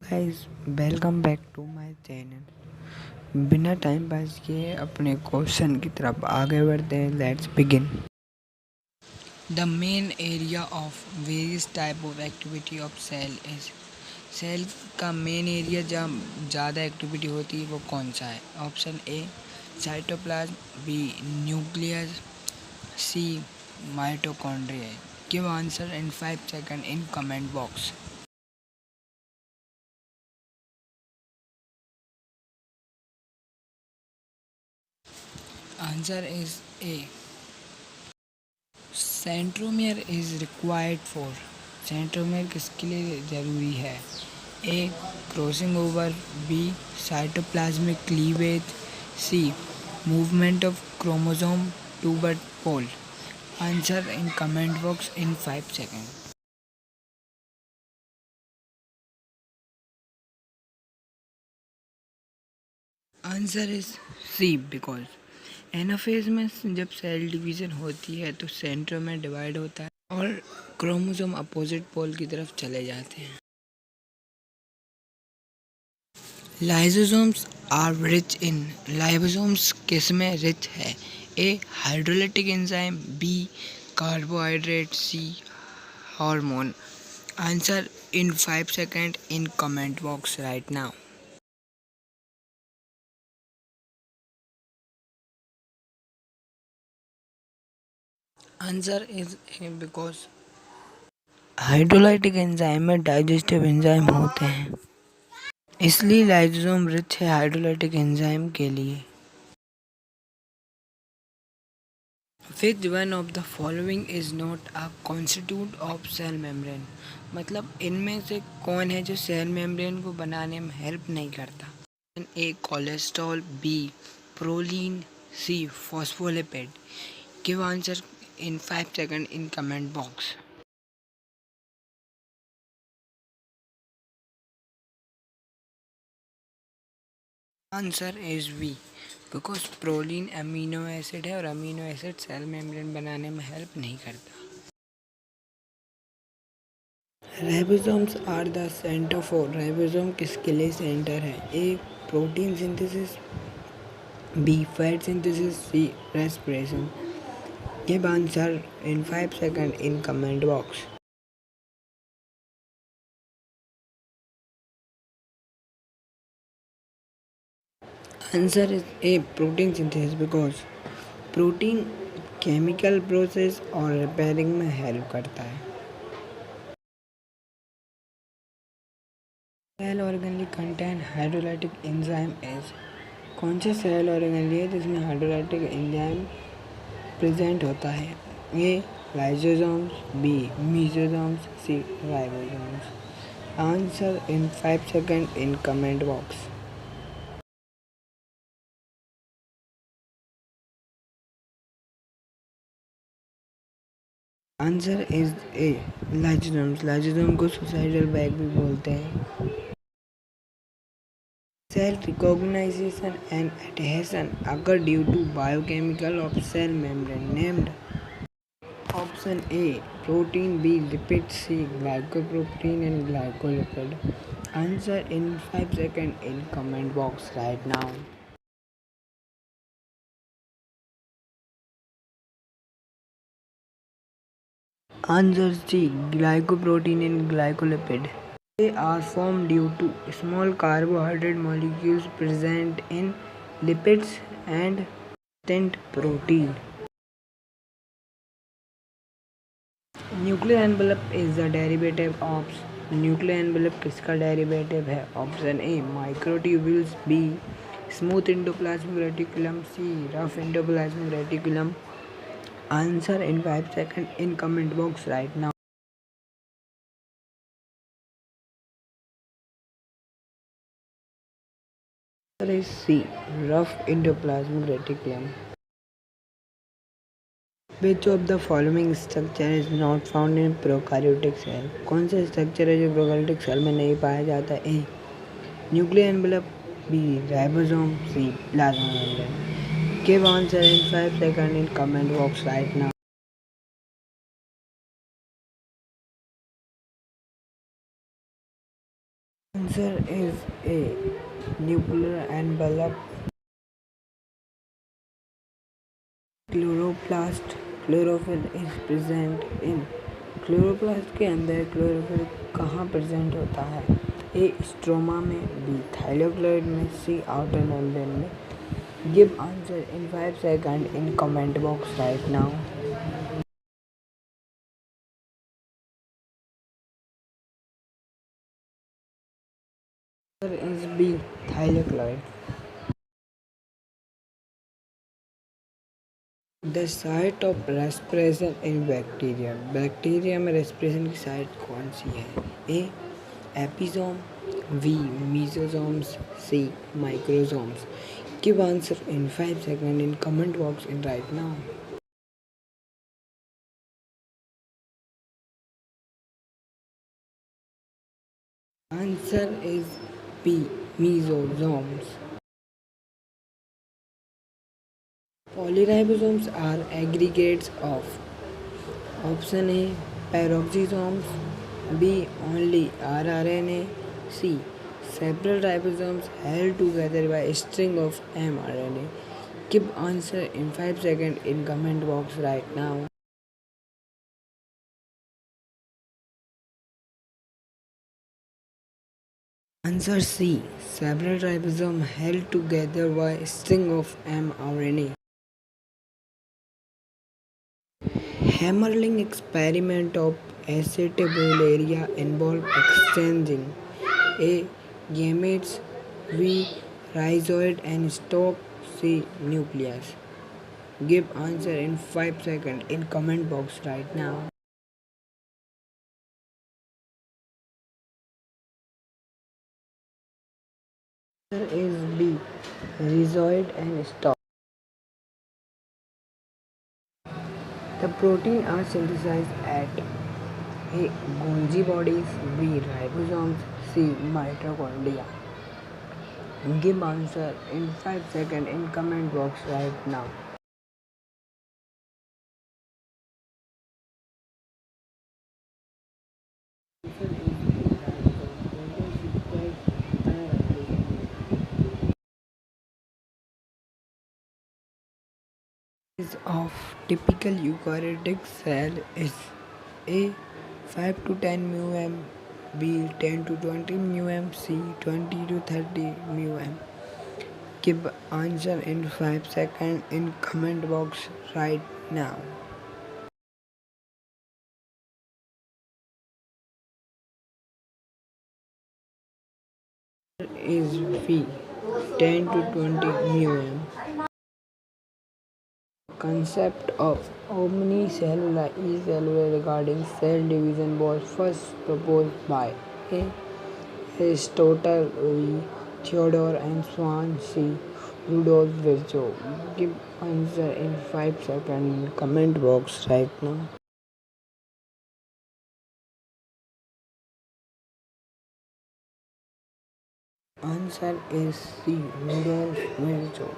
Guys, welcome back to my channel. बिना time pass किए अपने क्वेश्चन की तरफ आगे बढ़ते हैं। Let's begin. The main area of various type of activity of cell is. Cell का मेन एरिया जहाँ ज़्यादा एक्टिविटी होती है वो कौन सा है? Option A cytoplasm, B nucleus, C mitochondria. Give answer in 5 second in comment box. Answer is A centromere is required for. Centromere किसके लिए ज़रूरी है? ए crossing over, B cytoplasmic cleavage, C movement of chromosome toward pole. Answer in comment box in 5 second. Answer is C because anaphase में जब cell division होती है तो centromere divide होता है और क्रोमोसोम अपोजिट पोल की तरफ चले जाते हैं। Lysosomes are rich in. Lysosomes किस में रिच है? A hydrolytic enzyme, B carbohydrate, C hormone. Answer in 5 second in comment box right now. Answer is A because hydrolytic enzyme में डाइजेस्टिव एंजाइम होते हैं, इसलिए लाइसोसोम रिच है hydrolytic enzyme के लिए। Which one of the following is not a constituent of cell membrane? मतलब इनमें से कौन है जो सेल मेम्ब्रेन को बनाने में हेल्प नहीं करता? A cholesterol, B proline, C phospholipid. Give answer in 5 second in comment box. Answer is B because proline amino acid है और अमीनो एसिड सेल मेम्ब्रेन बनाने में हेल्प नहीं करता। Ribosomes are the centre for. Ribosome किसके लिए centre है? A protein synthesis, B fat synthesis, C respiration. Give answer in 5 second in comment box. Answer is A protein synthesis because protein chemical process और repairing में help करता है। Cell organelle contain hydrolytic enzyme as. कौन से cell organelle है जिसमें hydrolytic enzyme present होता है? A lysosomes, B mesosomes, C ribosomes. Answer in 5 second in comment box. Answer is A lysosomes. Lysosome को सुसाइडल बैग भी बोलते हैं। Cell recognition and adhesion occur due to biochemical of cell membrane named. Option A protein, B lipid, C glycoprotein and glycolipid. Answer in 5 second in comment box right now. Answer C glycoprotein and glycolipid. They are formed due to small carbohydrate molecules present in lipids and distant protein. Nuclear envelope is the derivative of। nuclear envelope किसका derivative है? Option A microtubules, B smooth endoplasmic reticulum, C rough endoplasmic reticulum. Answer in 5 second in comment box right now. Answer is C rough endoplasmic reticulum. Which of the following structure is not found in prokaryotic cell? कौन सा structure है जो prokaryotic cell में नहीं पाया जाता? A nuclear envelope, B ribosome, C plasma membrane. Give answer in 5 second in comment box right now. Answer is A. Nuclear envelope. Chloroplast chlorophyll is present in chloroplast के अंदर chlorophyll कहाँ present होता है? ए. Stroma में, B. Thylakoid में, C. Outer membrane में. Give answer in 5 second in comment box right now. Answer is B. Thylakoid. The site of respiration in bacteria. Bacteria में respiration की साइट कौन सी है? A. Episome, B. Mesosomes, C. Microsomes. Give answer in 5 second in comment box in right now. Answer is B. Mesosomes. Polyribosomes are aggregates of option A. Peroxisomes, B. Only rRNA, C. Several ribosomes held together by a string of mRNA. Give answer in 5 seconds in comment box right now. Answer C. Several ribosomes held together by a string of mRNA. Hammerling experiment of acetobularia involve exchanging A. Gametes, B. Rhizoid and stalk, C. Nucleus. Give answer in 5 seconds in comment box right now. Answer is B. Rhizoid and stalk. The protein are synthesized at A. Golgi bodies, B. Ribosomes, C. Mitochondria. Give answer in 5 seconds in comment box right now. Size of typical eukaryotic cell is A. 5 to 10 μm, B. 10 to 20 μm, C. 20 to 30 μm. Give answer in 5 seconds in comment box right now. Is B. 10 to 20 μm. Concept of omnicellular e-cellular regarding cell division was first proposed by A. Aristotle, V. Theodore and Swan, C. Rudolf Virchow. Give answer in 5 seconds in comment box right now. Answer is C. Rudolf Virchow.